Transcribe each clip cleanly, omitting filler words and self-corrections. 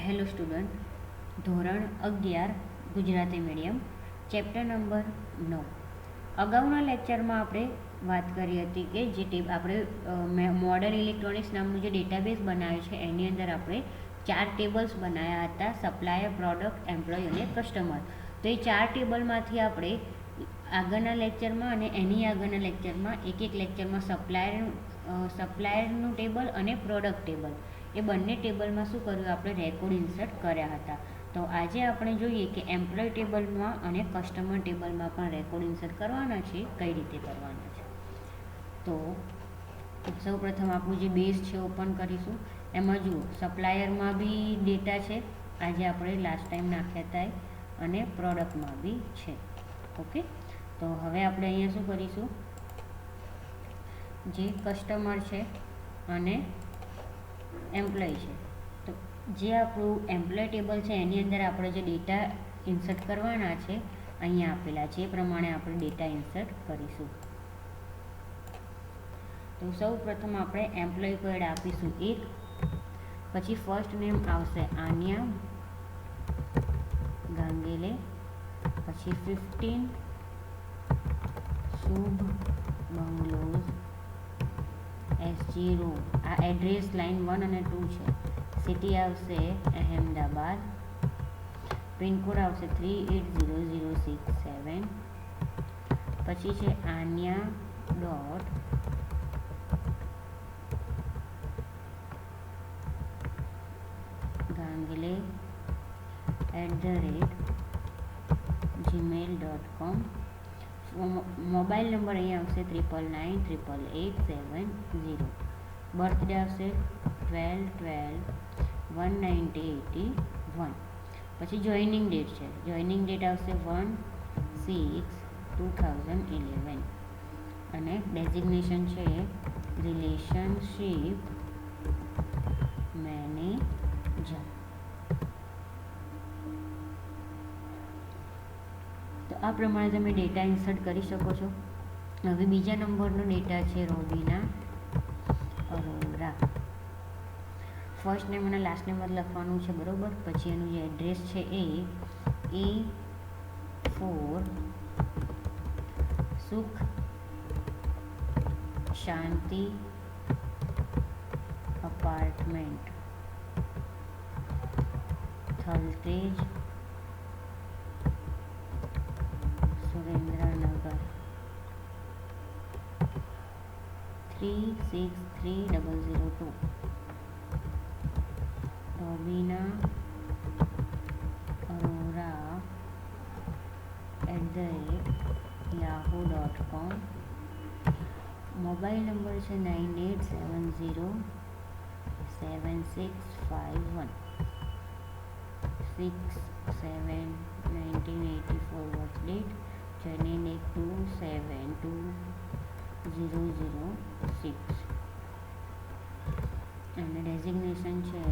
Hello student, ધોરણ 11 Gujarati medium, chapter number 9. અગાઉના લેક્ચરમાં આપણે વાત કરી હતી કે જે આપણે મોડર્ન ઇલેક્ટ્રોનિક્સ નામનું જે ડેટાબેઝ બનાવ્યું છે એની અંદર આપણે 4 ટેબલ્સ બનાવ્યા હતા: સપ્લાયર, પ્રોડક્ટ, એમ્પ્લોય અને કસ્ટમર. તો એ 4 ટેબલમાંથી આપણે આગળના લેક્ચરમાં અને એની આગળના લેક્ચરમાં એક લેક્ચરમાં સપ્લાયરનું ટેબલ અને પ્રોડક્ટ ટેબલ એ બંને ટેબલમાં શું કર્યું, આપણે રેકોર્ડ ઇન્સર્ટ કર્યા હતા. તો આજે આપણે જોઈએ કે એમ્પ્લોય ટેબલમાં અને કસ્ટમર ટેબલમાં પણ રેકોર્ડ ઇન્સર્ટ કરવાના છે, કઈ રીતે કરવાના છે. તો સૌપ્રથમ આપણું જે બેઝ છે ઓપન કરીશું. એમાં જુઓ, સપ્લાયરમાં બી ડેટા છે, આજે આપણે લાસ્ટ ટાઈમ નાખ્યા હતા, અને પ્રોડક્ટમાં બી છે. ઓકે, તો હવે આપણે અહીંયા શું કરીશું, જે કસ્ટમર છે અને એમ્પ્લોય છે, તો જે આપણું એમ્પ્લોય ટેબલ છે એની અંદર આપણે જે ડેટા ઇન્સર્ટ કરવાના છે અહીંયા આપેલા છે એ પ્રમાણે આપણે ડેટા ઇન્સર્ટ કરીશું. તો સૌ પ્રથમ આપણે એમ્પ્લોય કોડ આપીશું 1, પછી ફર્સ્ટ નેમ આવશે આન્યા ગાંગેલે, પછી 15 શુભ બંગલોઝ SG રોડ, આ એડ્રેસ લાઇન 1 અને 2 છે. સિટી આવશે અહેમદાબાદ, પિનકોડ આવશે 380067, પછી છે Anya dot Gangle @gmail.com. Mobile number અહીંયા આવશે 99988870. બર્થડે આવશે 12/12/1981. પછી જોઈનિંગ ડેટ છે, જોઈનિંગ ડેટ આવશે 1/6/2011. અને ડેઝિગ્નેશન છે રિલેશનશીપ મેનેજર. તો આ પ્રમાણે તમે ડેટા ઇન્સર્ટ કરી શકો છો. હવે બીજા નંબરનો ડેટા છે રોબીના અરોરા. ફર્સ્ટ નેમ અને લાસ્ટ નેમ લખવાનું છે, બરાબર. પછી એનું જે એડ્રેસ છે એ E4 Sukh Shanti apartment, Thaltej, Surendranagar 363002. Robina Arora @yahoo.com. Mobile number છે 98707651 6/7/1984. Birth date journey 272006. અને ડેઝિગ્નેશન છે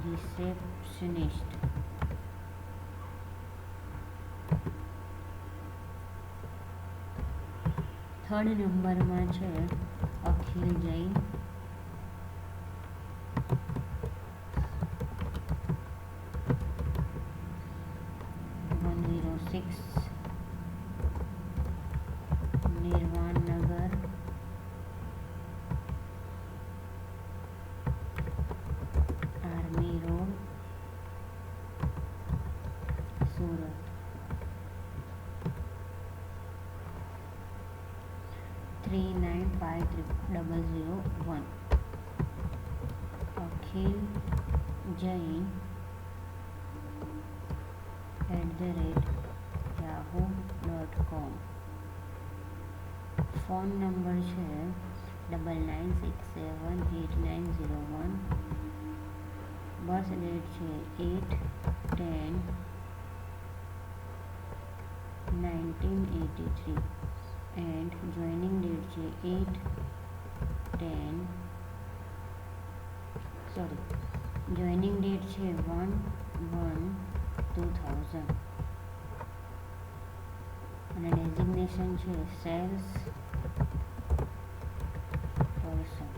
રિસેપ્શનિસ્ટ. થર્ડ નંબરમાં છે Akhil Jain, 106 Nirvannagar, army road, Surat. $395,001. Akhil Jain @yahoo.com. Phone number છે 99678901. બર્થ ડેટ છે 8/10/1983. એન્ડ જોઈનિંગ ડેટ છે 8/10 જોઈનિંગ ડેટ છે 1/1/2000. અને ડેઝિગ્નેશન છે સેલ્સ પર્સન.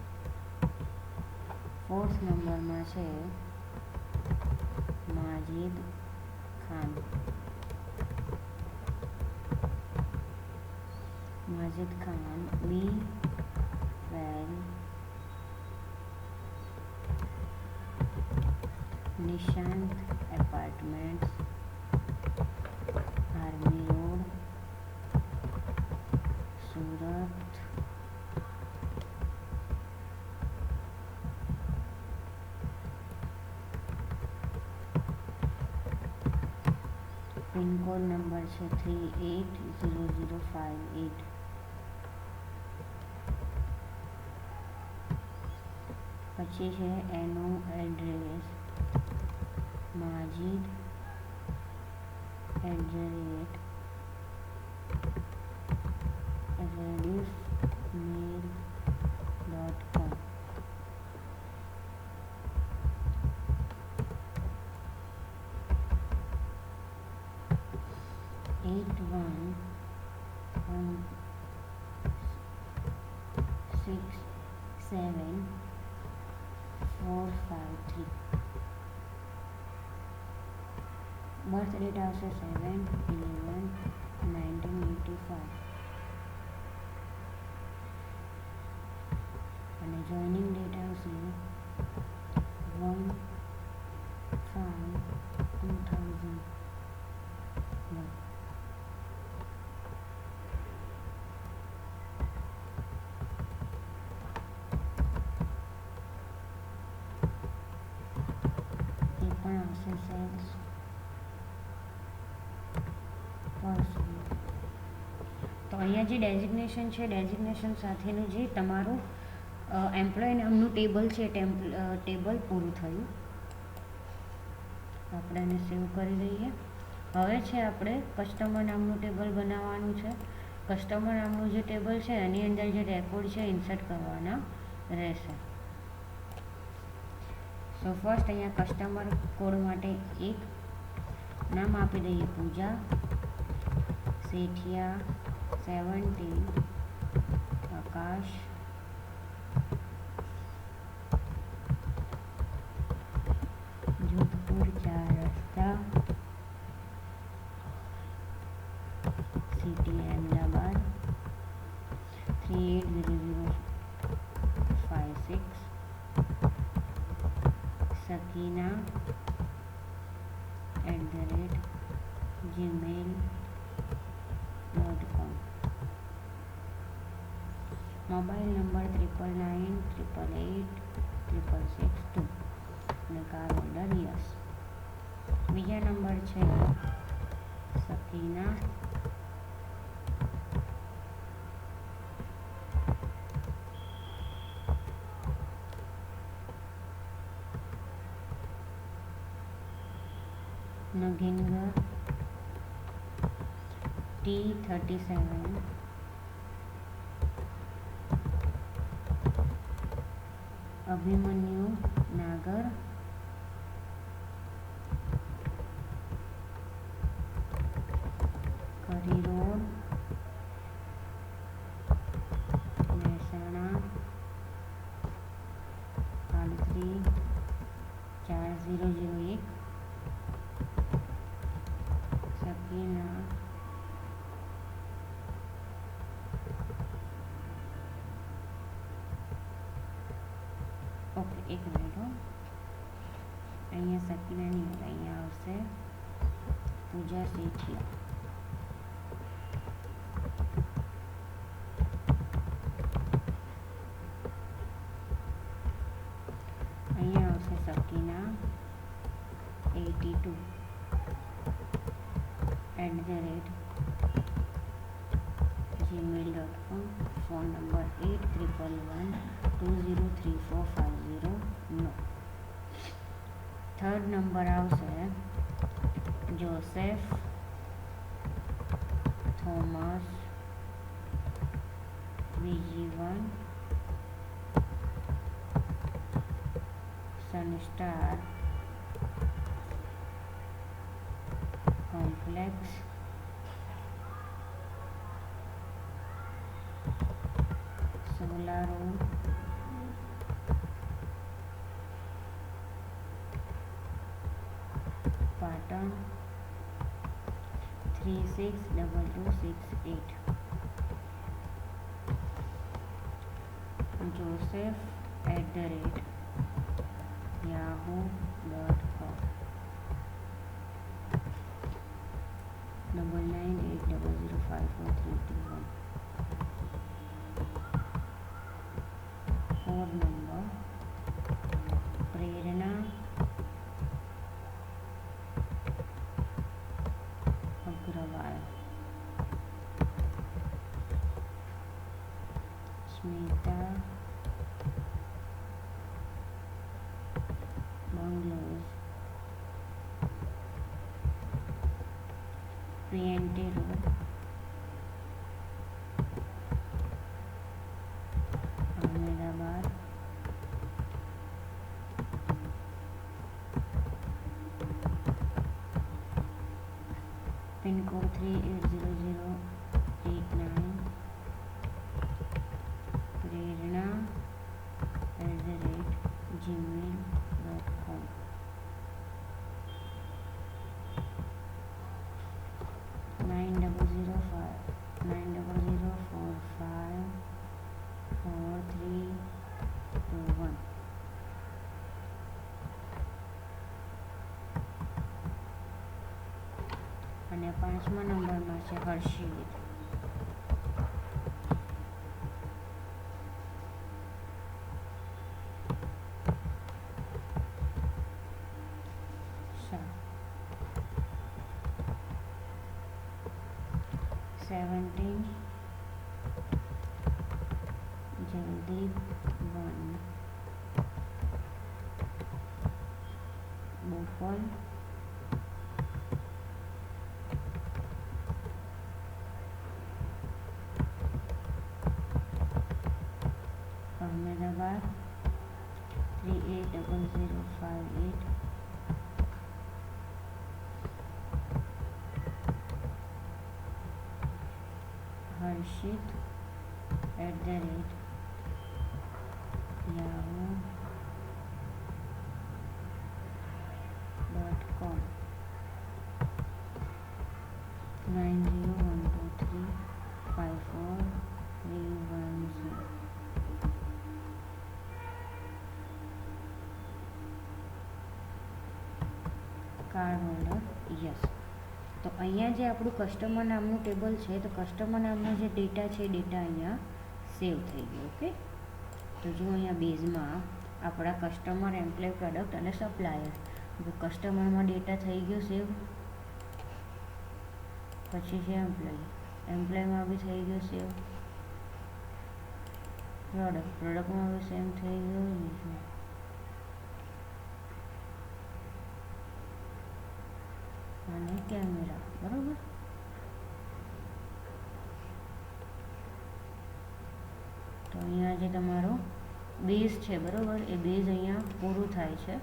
ફોર્થ નંબરમાં છે Majid Khan, Majid Khan, B well, Nishant apartments, army road, Surat, pin code number है 380058। पछी है एनो address Majid @rediffmail.com। 81167453। Birth date आवशे 7/11/1985 અને જોઈનિંગ ડેટ આવશે 1/5/2001। એ પણ આવશે સેલ્સ પર્સન। તો અહીંયા જે ડેઝિગ્નેશન છે, ડેઝિગ્નેશન સાથેનું જે તમારું એમ્પ્લોય નામનું ટેબલ છે, ટેબલ પૂરું થયું। આપણે એને સેવ કરી દઈએ। હવે છે આપણે કસ્ટમર નામનું ટેબલ બનાવવાનું છે। કસ્ટમર નામનું જે ટેબલ છે એની અંદર જે રેકોર્ડ છે ઇન્સર્ટ કરવાના રહેશે। સો ફર્સ્ટ અહીંયા કસ્ટમર કોડ માટે એક નામ આપી દઈએ, પૂજા સેઠિયા 70, આકાશ, जोधपुर 4 रस्ता, city Ahmedabad 380056, Sakina @gmail.com। Mobile number 9998886662 અને કાર ઓર્ડર યસ। બીજા નંબર છે સકીના નગિંગર T37, अभिमन्यु नागर, करी रोड, મહેસાણા 434001, સકીના ओके एक मिनट हो। अँ सकीना नहीं अँ आवशे पूजा सेठिया। अँ आवशे Sakina 82 @gmail.com। Phone number 8111203450। Third number आवशे Joseph Thomas VG1 Sunstar complex Sola road Patan 362268. joseph@yahoo.com. 9980054321. phone number Prerna Agrawal. Smita bungalows. PNT road, Ahmedabad. Pin code 380089. પ્રેરણા@gmail.com. 90054321. અને 5મા નંબરમાં છે Harshit. Shah 17 Jaydeep 1 Bopal Ahmedabad 380058. harshit@yahoo.com. 9012354310. Card holder yes. તો અહીંયા જે આપણું કસ્ટમર નામનું ટેબલ છે, તો કસ્ટમર નામનો જે ડેટા છે, ડેટા અહીંયા સેવ થઈ ગયો. ઓકે, તો જો અહીંયા બેઝમાં આપણા કસ્ટમર, એમ્પ્લોય, પ્રોડક્ટ અને સપ્લાયર. કસ્ટમરમાં ડેટા થઈ ગયો સેવ. પછી છે એમ્પ્લોય, એમ્પ્લોયમાં બી થઈ ગયો સેવ. પ્રોડક્ટમાં બી સેમ થઈ ગયું. અને કેમેરા, બરોબર. તો અહીંયા જે તમારો બેઝ છે, બરોબર, એ બેઝ અહીંયા પૂરું થાય છે.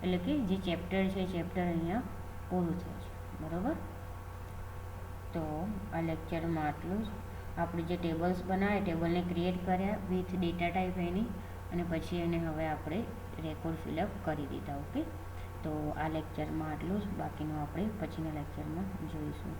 એટલે કે જે ચેપ્ટર છે, ચેપ્ટર અહીંયા પૂરું થાય છે, બરોબર. તો આ લેક્ચરમાં આટલું જ. આપણે જે ટેબલ્સ બનાવ્યા, ટેબલને ક્રિએટ કર્યા વિથ ડેટા ટાઈપ એની, અને પછી એને હવે આપણે રેકોર્ડ ફિલઅપ કરી દીધા. ઓકે, તો આ લેક્ચરમાં આટલું જ. બાકીનું આપણે પછીના લેક્ચરમાં જોઈશું.